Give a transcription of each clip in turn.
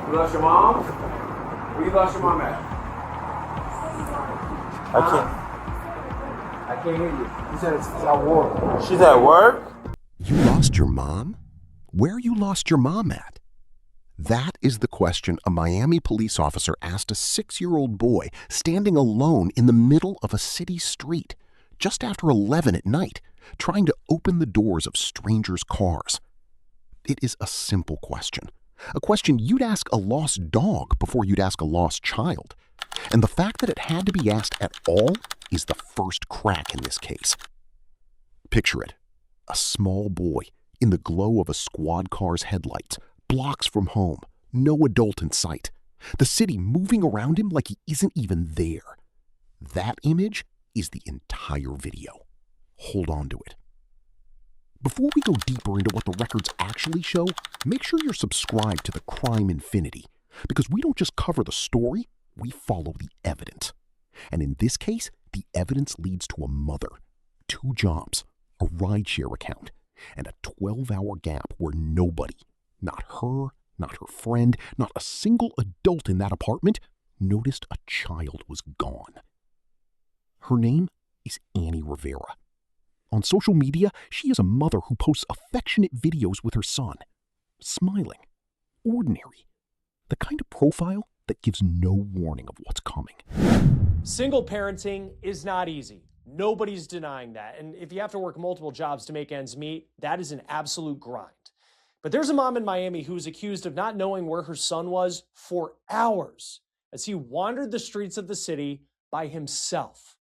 You lost your mom? Where you lost your mom at? I can't hear you. He said it's at work. She's at work? You lost your mom? Where you lost your mom at? That is the question a Miami police officer asked a 6-year-old boy standing alone in the middle of a city street just after 11 at night, trying to open the doors of strangers' cars. It is a simple question. A question you'd ask a lost dog before you'd ask a lost child. And the fact that it had to be asked at all is the first crack in this case. Picture it. A small boy in the glow of a squad car's headlights, blocks from home, no adult in sight. The city moving around him like he isn't even there. That image is the entire video. Hold on to it. Before we go deeper into what the records actually show, make sure you're subscribed to the Crime Infinity, because we don't just cover the story, we follow the evidence. And in this case, the evidence leads to a mother, 2 jobs, a rideshare account, and a 12-hour gap where nobody, not her, not her friend, not a single adult in that apartment, noticed a child was gone. Her name is Annie Rivera. On social media, she is a mother who posts affectionate videos with her son. Smiling. Ordinary. The kind of profile that gives no warning of what's coming. Single parenting is not easy. Nobody's denying that. And if you have to work multiple jobs to make ends meet, that is an absolute grind. But there's a mom in Miami who's accused of not knowing where her son was for hours as he wandered the streets of the city by himself.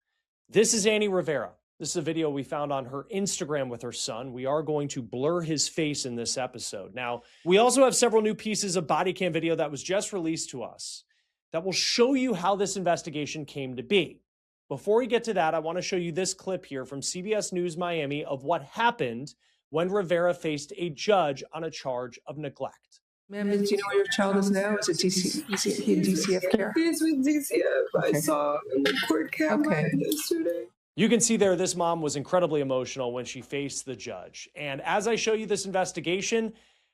This is Annie Rivera. This is a video we found on her Instagram with her son. We are going to blur his face in this episode. Now, we also have several new pieces of body cam video that was just released to us that will show you how this investigation came to be. Before we get to that, I want to show you this clip here from CBS News Miami of what happened when Rivera faced a judge on a charge of neglect. Ma'am, do you know where your child is now? Is it DCF care? He's with DCF. Okay. I saw in the court camera yesterday. You can see there, this mom was incredibly emotional when she faced the judge. And as I show you this investigation,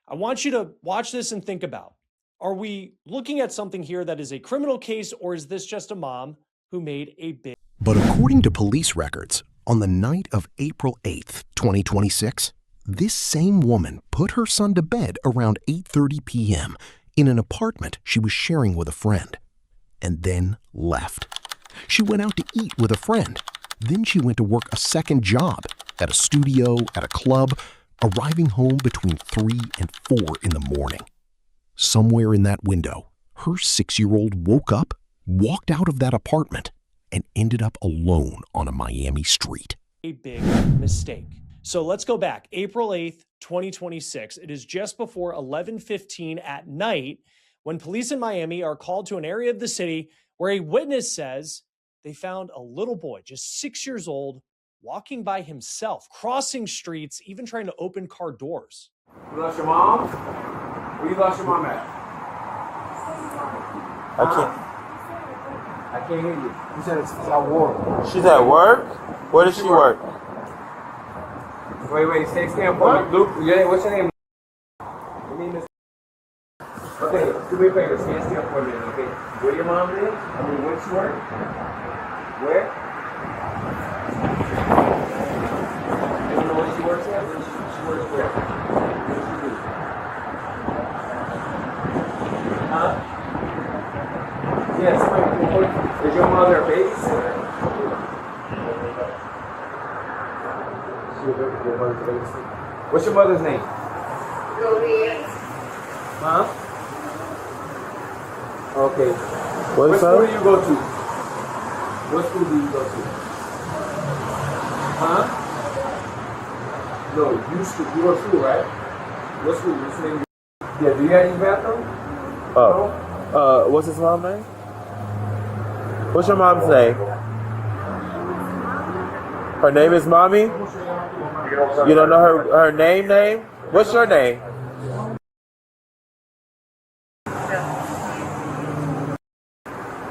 I want you to watch this and think about, are we looking at something here that is a criminal case, or is this just a mom who made a big... But according to police records, on the night of April 8th, 2026, this same woman put her son to bed around 8:30 p.m. in an apartment she was sharing with a friend, and then left. She went out to eat with a friend. Then she went to work a second job at a studio, at a club, arriving home between 3 and 4 in the morning. Somewhere in that window, her 6-year-old woke up, walked out of that apartment, and ended up alone on a Miami street. A big mistake. So let's go back. April 8th, 2026. It is just before 11:15 at night when police in Miami are called to an area of the city where a witness says they found a little boy, just 6 years old, walking by himself, crossing streets, even trying to open car doors. You lost your mom? Where you lost your mom at? I can't hear you. He said it's at work. She's at work? Where does she work? Wait, stay stand for me. Luke, what's your name? Your name is... Okay, do me a favor, stand still for a minute, okay? Where your mom live? I mean, where she work? Where? You don't know where she works at? She works where? What does she do? Huh? Yes, wait. Is your mother a babysitter? What's your mother's name? Huh? Okay. What school do you go to? What school do you go to? Huh? No, you go to school, right? What school? What's the name? Yeah, do you have any bathroom? Oh. What's his mom's name? What's your mom's name? Her name is Mommy? You don't know her name? What's your name?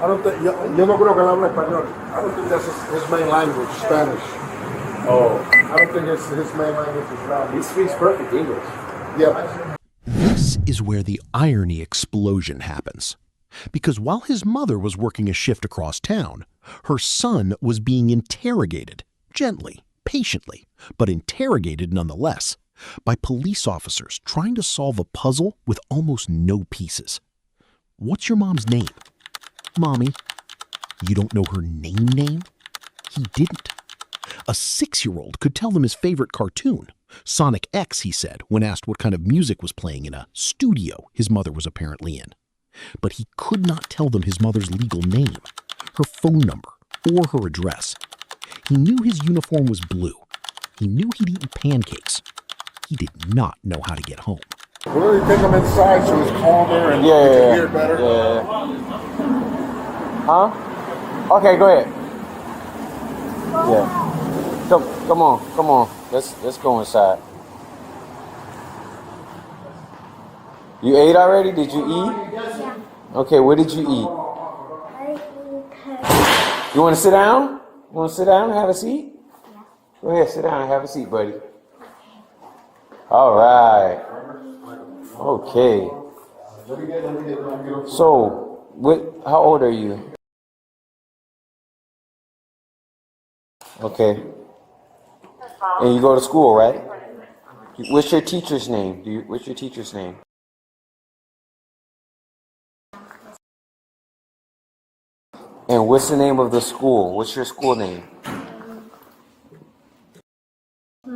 I don't think, yo no creo que él habla español. I don't think that's his main language, Spanish. Oh. I don't think his main language is Spanish. He speaks perfect English. Yeah. This is where the irony explosion happens. Because while his mother was working a shift across town, her son was being interrogated, gently, patiently, but interrogated nonetheless, by police officers trying to solve a puzzle with almost no pieces. What's your mom's name? Mommy. You don't know her name? He didn't. A 6-year-old could tell them his favorite cartoon, Sonic X, he said, when asked what kind of music was playing in a studio his mother was apparently in. But he could not tell them his mother's legal name, her phone number, or her address. He knew his uniform was blue. He knew he'd eaten pancakes. He did not know how to get home. Well, you take him inside so it's calmer and you can hear better. Huh? Okay, go ahead. Yeah. Come on. Let's go inside. You ate already? Did you eat? Yeah. Okay, what did you eat? I eat You want to sit down? You want to sit down and have a seat? Yeah. Go ahead, sit down and have a seat, buddy. All right. Okay. So, how old are you? Okay. And you go to school, right? What's your teacher's name? What's your teacher's name? And what's the name of the school? What's your school name?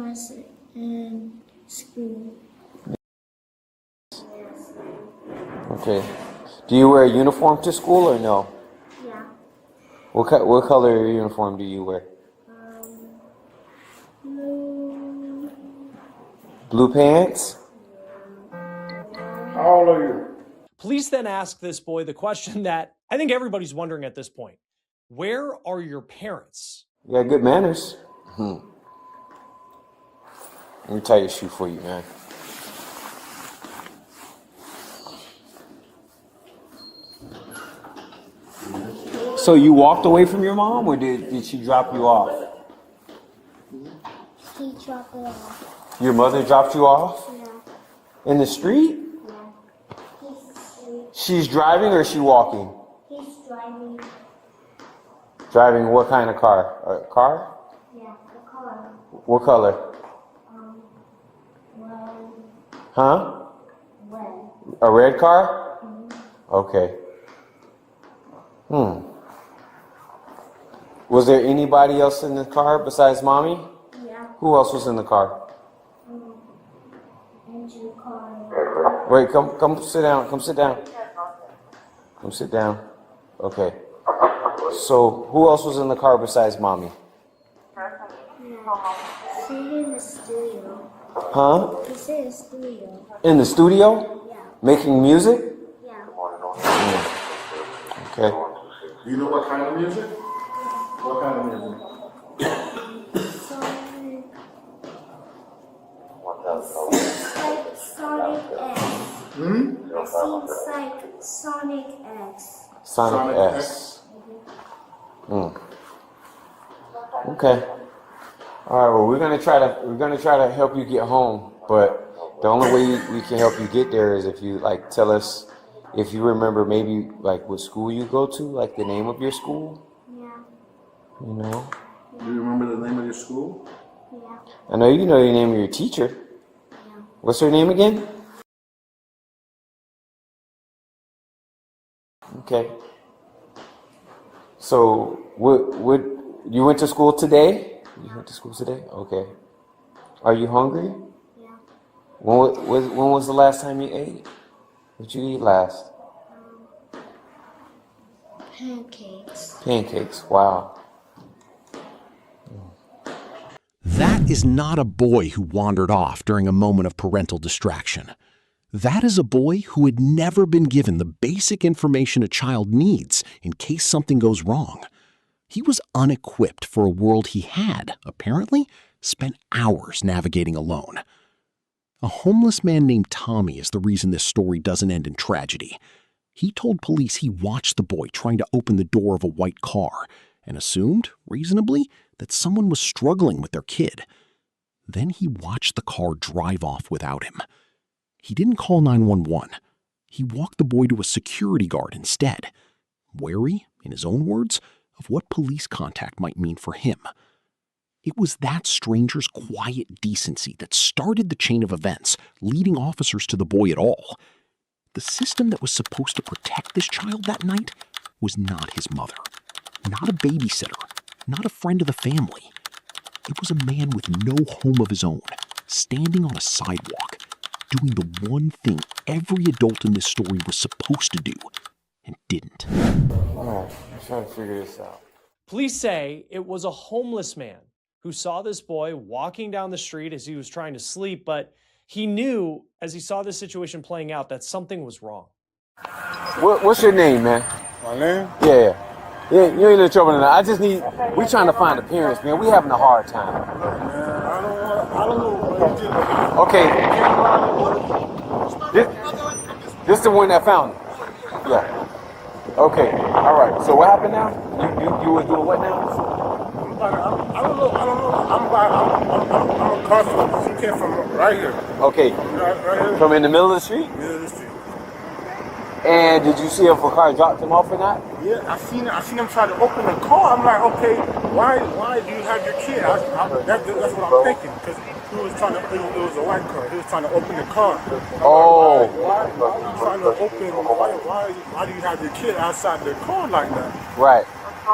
class in school. Okay. Do you wear a uniform to school or no? Yeah. What color uniform do you wear? Blue. Blue pants? How old are you? Police then ask this boy the question that I think everybody's wondering at this point. Where are your parents? You got good manners. Let me tie your shoe for you, man. So you walked away from your mom, or did she drop you off? He dropped it off. Your mother dropped you off? Yeah. In the street? Yeah. She's driving or is she walking? He's driving. Driving what kind of car? A car? Yeah, the car. What color? Well, Huh? red. A red car? Okay. Was there anybody else in the car besides mommy? Yeah. Who else was in the car? Into the car. Wait, come sit down. Come sit down. Come sit down. Okay. So who else was in the car besides mommy? Yeah. He's in the studio. Huh? He's in the studio. In the studio? Yeah. Making music? Yeah. Okay. Do you know what kind of music? What kind of music? Sonic. Sonic X. It seems like Sonic X. Sonic X. Okay. All right. Well, we're gonna try to help you get home, but the only way we can help you get there is if you tell us if you remember maybe what school you go to, the name of your school. Yeah. You know. Do you remember the name of your school? Yeah. I know you know the name of your teacher. Yeah. What's her name again? Okay. So, what you went to school today? You went to school today? Okay. Are you hungry? Yeah. When was the last time you ate? What did you eat last? Pancakes. Pancakes. Wow. That is not a boy who wandered off during a moment of parental distraction. That is a boy who had never been given the basic information a child needs in case something goes wrong. He was unequipped for a world he had, apparently, spent hours navigating alone. A homeless man named Tommy is the reason this story doesn't end in tragedy. He told police he watched the boy trying to open the door of a white car and assumed, reasonably, that someone was struggling with their kid. Then he watched the car drive off without him. He didn't call 911. He walked the boy to a security guard instead, wary, in his own words, of what police contact might mean for him. It was that stranger's quiet decency that started the chain of events, leading officers to the boy at all. The system that was supposed to protect this child that night was not his mother, not a babysitter, not a friend of the family. It was a man with no home of his own, standing on a sidewalk, doing the one thing every adult in this story was supposed to do and didn't. All right, I'm trying to figure this out. Police say it was a homeless man who saw this boy walking down the street as he was trying to sleep, but he knew as he saw this situation playing out that something was wrong. What's your name, man? My name? Yeah, you ain't in trouble tonight. We trying to find the parents, man. We having a hard time. I don't know. Okay. This the one that found it. Yeah. Okay. All right. So what happened now? You was doing what now? I don't know. I'm a customer. She came from right here. Okay. Right here. From in the middle of the street? Middle of the street. And did you see if a car dropped him off or not? Yeah, I seen him try to open the car. I'm like, okay, why do you have your kid? That's what I'm thinking, because he was trying to. It was a white car. He was trying to open the car. Oh. Why are you trying to open? Why do you have your kid outside the car like that? Right.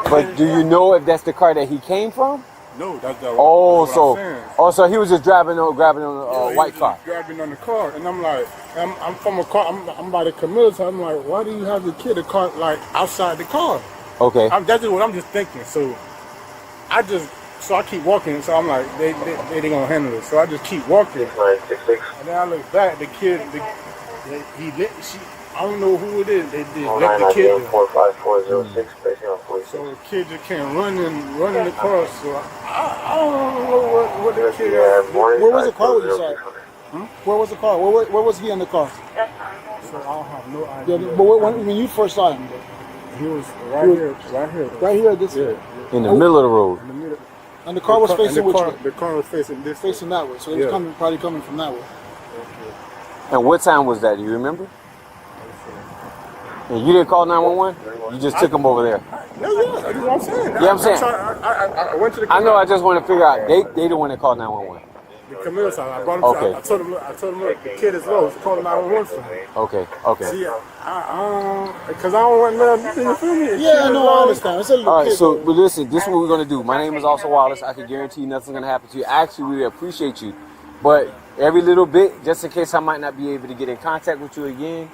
But do you know if that's the car that he came from? No, that's the. Oh, that's what I'm saying. so he was just grabbing on a white car. Grabbing on the car, and I'm like, I'm from a car. I'm by the Camilla's. I'm like, why do you have your kid a car like outside the car? Okay. That's just what I'm just thinking. So I keep walking. So I'm like, they gonna handle it. So I just keep walking. And then I look back. The kid, I don't know who it is. They let the kid. So the kid just came running the car. So I don't know what the kid. Where was the car when you saw it? Where was the car? Where was he in the car? So I don't have no idea. Yeah, but when you first saw him, he was right here. Right here, this way. In the middle of the road. In the middle. And the car was facing which way? The car was facing this way. Facing that way. So it was probably coming from that way. And what time was that? Do you remember? And you didn't call 911? You just took him over there. No, that's what I'm saying. Yeah, I'm saying. I went to the. I know. I just want to figure out. They the one that called 911. The Camilla's house. I brought him. Okay. I told him, look, the kid is low. Call 911 for me. Okay. See, because I don't want nothing. You feel me? Yeah, no, I understand. It's a little All right. kid, So, though. but listen. This is what we're gonna do. My name is also Wallace. I can guarantee you nothing's gonna happen to you. Actually, we appreciate you, but every little bit, just in case I might not be able to get in contact with you again.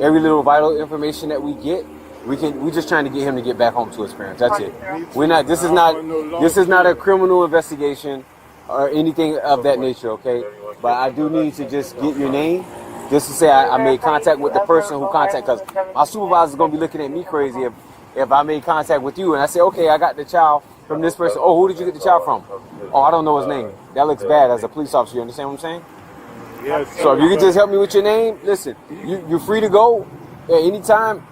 Every little vital information that we get, we're just trying to get him to get back home to his parents. That's it. We're not. This is not a criminal investigation or anything of that nature. Okay, but I do need to just get your name, just to say I made contact with the person who contacted. Because my supervisor is gonna be looking at me crazy if I made contact with you and I say, okay, I got the child from this person. Oh, who did you get the child from? Oh, I don't know his name. That looks bad as a police officer. You understand what I'm saying? Yes. So if you can just help me with your name, listen, you're free to go at any time.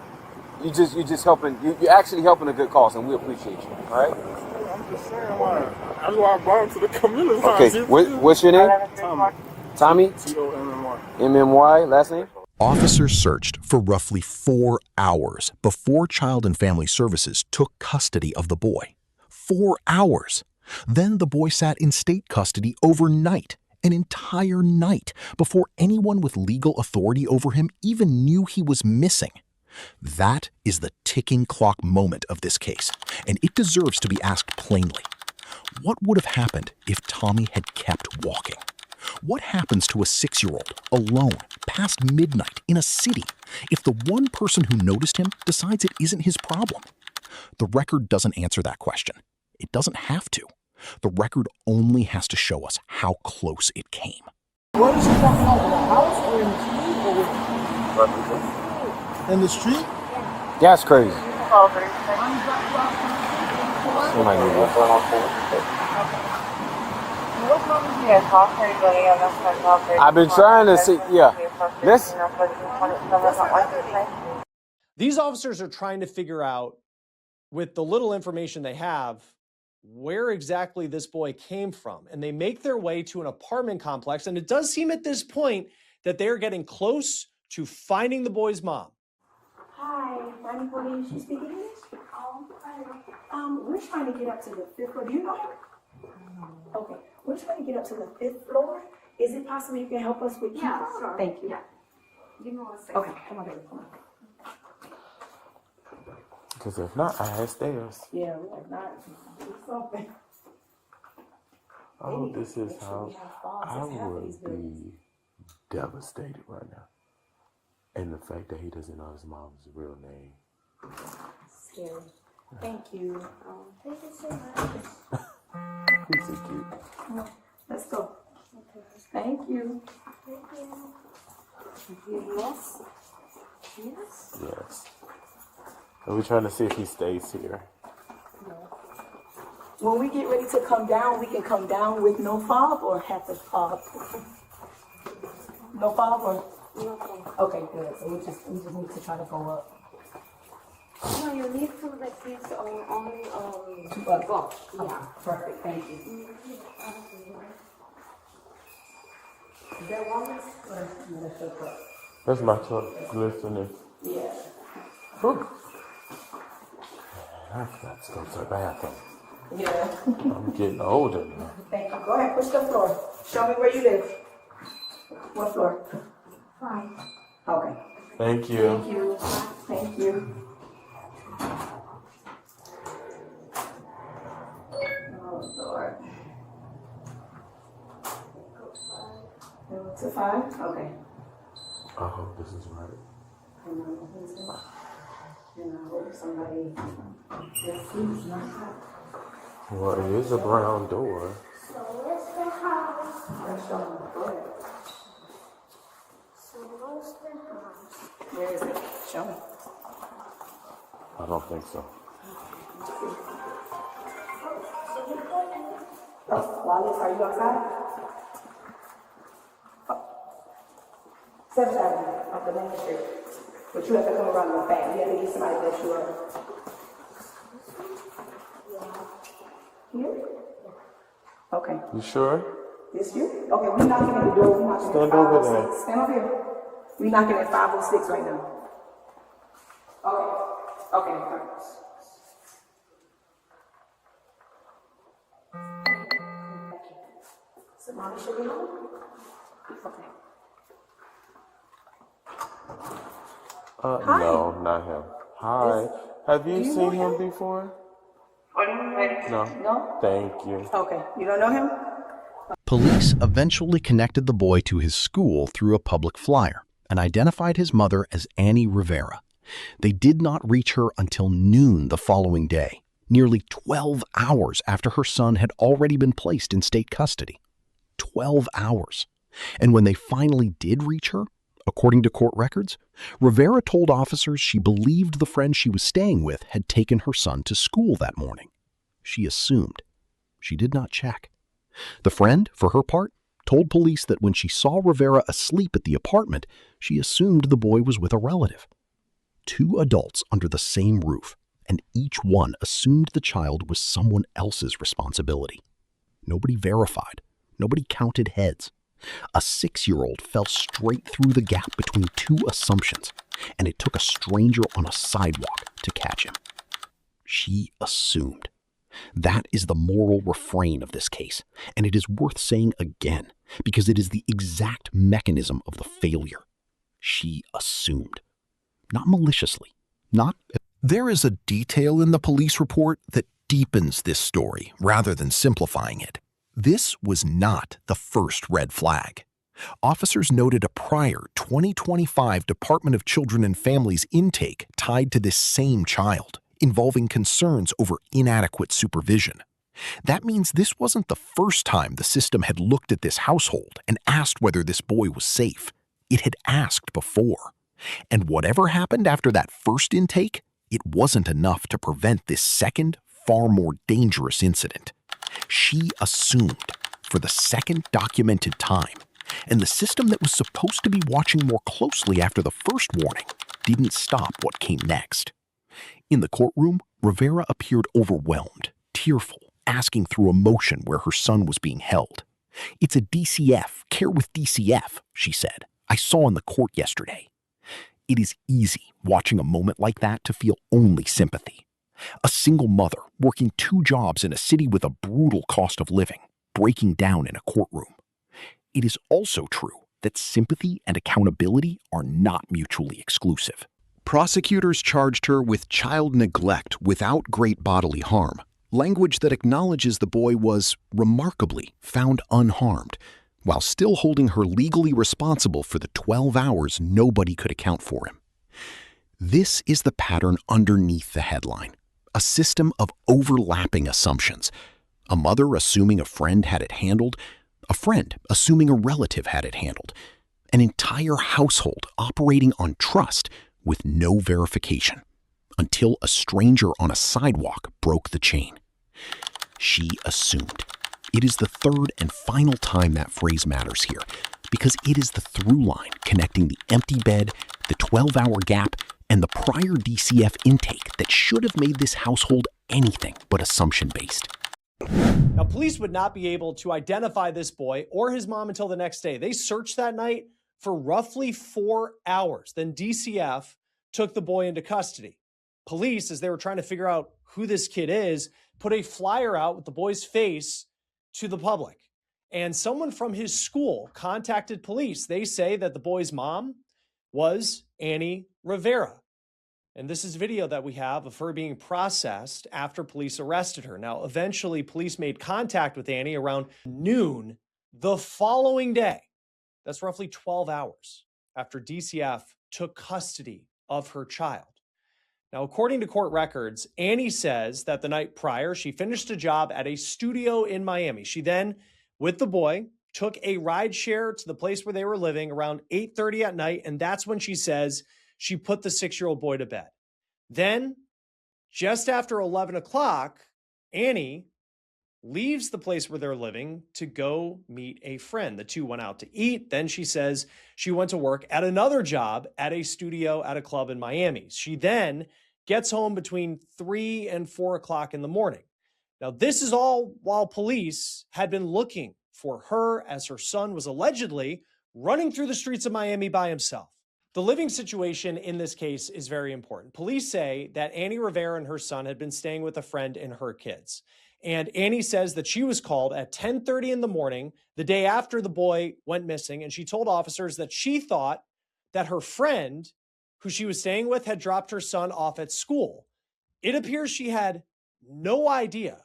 You're just helping. You're actually helping a good cause, and we appreciate you. All right. I'm just saying why. That's why I brought him to the Camilla's house. Okay. What's your name? Tommy. Tommy. MMY. Last name. Officers searched for roughly 4 hours before Child and Family Services took custody of the boy. 4 hours. Then the boy sat in state custody overnight, an entire night, before anyone with legal authority over him even knew he was missing. That is the ticking clock moment of this case, and it deserves to be asked plainly. What would have happened if Tommy had kept walking? What happens to a 6-year-old alone past midnight in a city if the one person who noticed him decides it isn't his problem? The record doesn't answer that question. It doesn't have to. The record only has to show us how close it came. Where is he walking out of the house or in the street? Or in the street? That's crazy. Somebody need I've been trying to see. Yeah. These officers are trying to figure out, with the little information they have, where exactly this boy came from. And they make their way to an apartment complex. And it does seem at this point that they're getting close to finding the boy's mom. Hi, Miami Police. You speak English? We're trying to get up to the 5th floor. Do you know her? Okay. We're trying to get up to the 5th floor. Is it possible you can help us with keys? Yeah, sure. Thank you. Yeah. Give me 1 second. Okay, come on, baby. Come on. Because if not, I had stairs. Yeah, we have not. Do something. Oh, this is how I would be devastated right now. And the fact that he doesn't know his mom's real name. Scary. Thank you. Thank you so much. He's so cute. Let's go. Okay. Thank you. Thank you. Yes. Yes. Yes. And we're trying to see if he stays here. When we get ready to come down, we can come down with no fob or have to fob. No fob or? Okay, good. So we just need to try to go up. No, you need to like this on box. Yeah, perfect. Thank you. Is that one? That's my truck glistening. Yeah. Whew. I forgot to go to the bathroom. Yeah. I'm getting older now. Thank you. Go ahead, push the floor. Show me where you live. What floor? 5. Okay. Thank you. Thank you. Thank you. Oh, Lord. To 5? Okay. I hope this is right. And I hope somebody just sees not hot. Well, it is a brown door. So where's the house? Go ahead. So where's the house? Where is it? Show me. I don't think so. Oh, Wallace, are you outside? Oh. 7th Avenue, off the main street. But you have to come around real fast. You have to get somebody to lift you up. Here? Okay. You sure? This you? Okay, we're knocking at the door. We're knocking Stand at over 506. there. Stand over here. We're knocking at 506 right now. Okay. Okay. So mommy should be home? Okay. Hi. No, not him. Hi. Have you seen him before? No. No? Thank you. Okay. You don't know him? Police eventually connected the boy to his school through a public flyer and identified his mother as Annie Rivera. They did not reach her until noon the following day, nearly 12 hours after her son had already been placed in state custody. 12 hours. And when they finally did reach her, according to court records, Rivera told officers she believed the friend she was staying with had taken her son to school that morning. She assumed. She did not check. The friend, for her part, told police that when she saw Rivera asleep at the apartment, she assumed the boy was with a relative. 2 adults under the same roof, and each one assumed the child was someone else's responsibility. Nobody verified. Nobody counted heads. A 6-year-old fell straight through the gap between 2 assumptions, and it took a stranger on a sidewalk to catch him. She assumed. That is the moral refrain of this case, and it is worth saying again, because it is the exact mechanism of the failure. She assumed. Not maliciously, not... There is a detail in the police report that deepens this story rather than simplifying it. This was not the first red flag. Officers noted a prior 2025 Department of Children and Families intake tied to this same child, involving concerns over inadequate supervision. That means this wasn't the first time the system had looked at this household and asked whether this boy was safe. It had asked before. And whatever happened after that first intake, it wasn't enough to prevent this second, far more dangerous incident. She assumed, for the second documented time, and the system that was supposed to be watching more closely after the first warning didn't stop what came next. In the courtroom, Rivera appeared overwhelmed, tearful, asking through emotion where her son was being held. "It's a DCF, care with DCF," she said. I saw in the court yesterday. It is easy watching a moment like that to feel only sympathy. A single mother working 2 jobs in a city with a brutal cost of living, breaking down in a courtroom. It is also true that sympathy and accountability are not mutually exclusive. Prosecutors charged her with child neglect without great bodily harm, language that acknowledges the boy was, remarkably, found unharmed, while still holding her legally responsible for the 12 hours nobody could account for him. This is the pattern underneath the headline, a system of overlapping assumptions. A mother assuming a friend had it handled, a friend assuming a relative had it handled, an entire household operating on trust with no verification, until a stranger on a sidewalk broke the chain. She assumed. It is the third and final time that phrase matters here, because it is the through line connecting the empty bed, the 12-hour gap, and the prior DCF intake that should have made this household anything but assumption-based. Now, police would not be able to identify this boy or his mom until the next day. They searched that night for roughly 4 hours. Then DCF took the boy into custody. Police, as they were trying to figure out who this kid is, put a flyer out with the boy's face to the public. And someone from his school contacted police. They say that the boy's mom was Annie Rivera. And this is video that we have of her being processed after police arrested her. Now, eventually, police made contact with Annie around noon the following day. That's roughly 12 hours after DCF took custody of her child. Now, according to court records, Annie says that the night prior, she finished a job at a studio in Miami. She then, with the boy, took a ride share to the place where they were living around 8:30 at night, and that's when she says she put the 6-year-old boy to bed. Then, just after 11 o'clock, Annie leaves the place where they're living to go meet a friend. The two went out to eat. Then she says she went to work at another job at a studio at a club in Miami. She then gets home between 3 and 4 o'clock in the morning. Now, this is all while police had been looking for her as her son was allegedly running through the streets of Miami by himself. The living situation in this case is very important. Police say that Annie Rivera and her son had been staying with a friend and her kids. And Annie says that she was called at 10:30 in the morning, the day after the boy went missing, and she told officers that she thought that her friend, who she was staying with, had dropped her son off at school. It appears she had no idea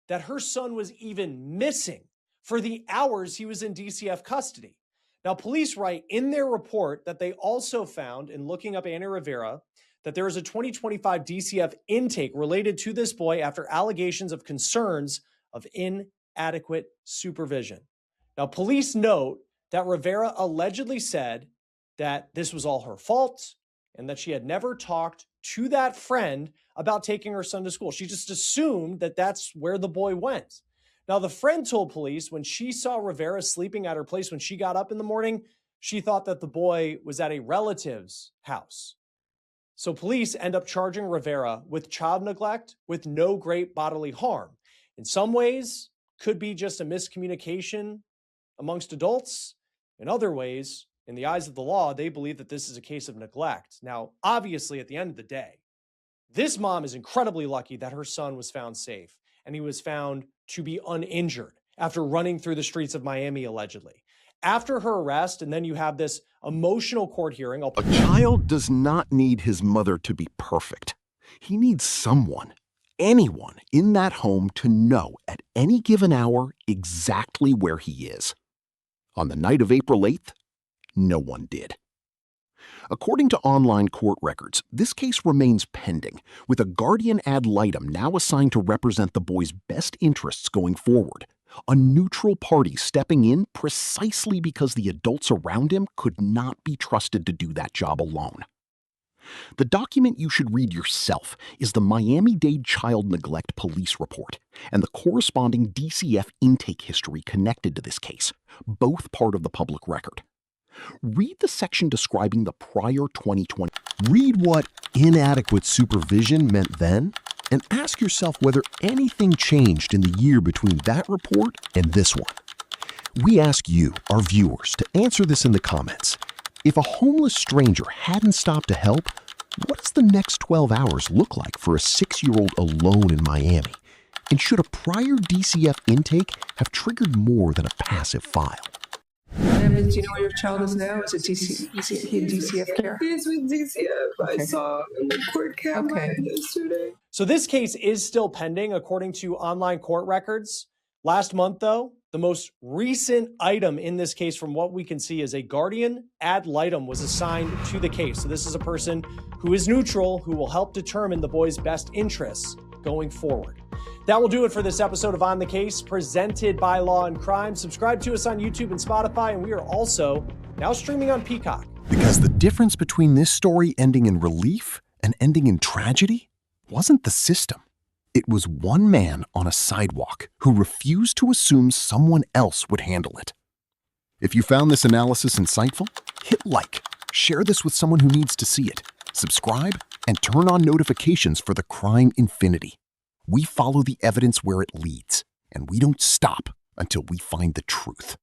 that her son was even missing for the hours he was in DCF custody. Now, police write in their report that they also found, in looking up Annie Rivera, that there is a 2025 DCF intake related to this boy after allegations of concerns of inadequate supervision. Now, police note that Rivera allegedly said that this was all her fault and that she had never talked to that friend about taking her son to school. She just assumed that that's where the boy went. Now, the friend told police when she saw Rivera sleeping at her place when she got up in the morning, she thought that the boy was at a relative's house. So police end up charging Rivera with child neglect with no great bodily harm. In some ways, could be just a miscommunication amongst adults. In other ways, in the eyes of the law, they believe that this is a case of neglect. Now, obviously, at the end of the day, this mom is incredibly lucky that her son was found safe, and he was found to be uninjured after running through the streets of Miami, allegedly. After her arrest, and then you have this emotional court hearing. A child does not need his mother to be perfect. He needs someone, anyone in that home to know at any given hour exactly where he is. On the night of April 8th, no one did. According to online court records, this case remains pending, with a guardian ad litem now assigned to represent the boy's best interests going forward. A neutral party stepping in precisely because the adults around him could not be trusted to do that job alone. The document you should read yourself is the Miami-Dade Child Neglect Police Report and the corresponding DCF intake history connected to this case, both part of the public record. Read the section describing the prior 2020. Read what inadequate supervision meant then, and ask yourself whether anything changed in the year between that report and this one. We ask you, our viewers, to answer this in the comments. If a homeless stranger hadn't stopped to help, what does the next 12 hours look like for a 6-year-old alone in Miami? And should a prior DCF intake have triggered more than a passive file? And do you know where your child is now? Is he in DCF care? He's with DCF. I saw him in the court camera yesterday. So this case is still pending according to online court records. Last month, though, the most recent item in this case, from what we can see, is a guardian ad litem was assigned to the case. So this is a person who is neutral, who will help determine the boy's best interests going forward. That will do it for this episode of On the Case, presented by Law and Crime. Subscribe to us on YouTube and Spotify, and we are also now streaming on Peacock. Because the difference between this story ending in relief and ending in tragedy wasn't the system. It was one man on a sidewalk who refused to assume someone else would handle it. If you found this analysis insightful, hit like, share this with someone who needs to see it, subscribe, and turn on notifications for the crime infinity. We follow the evidence where it leads, and we don't stop until we find the truth.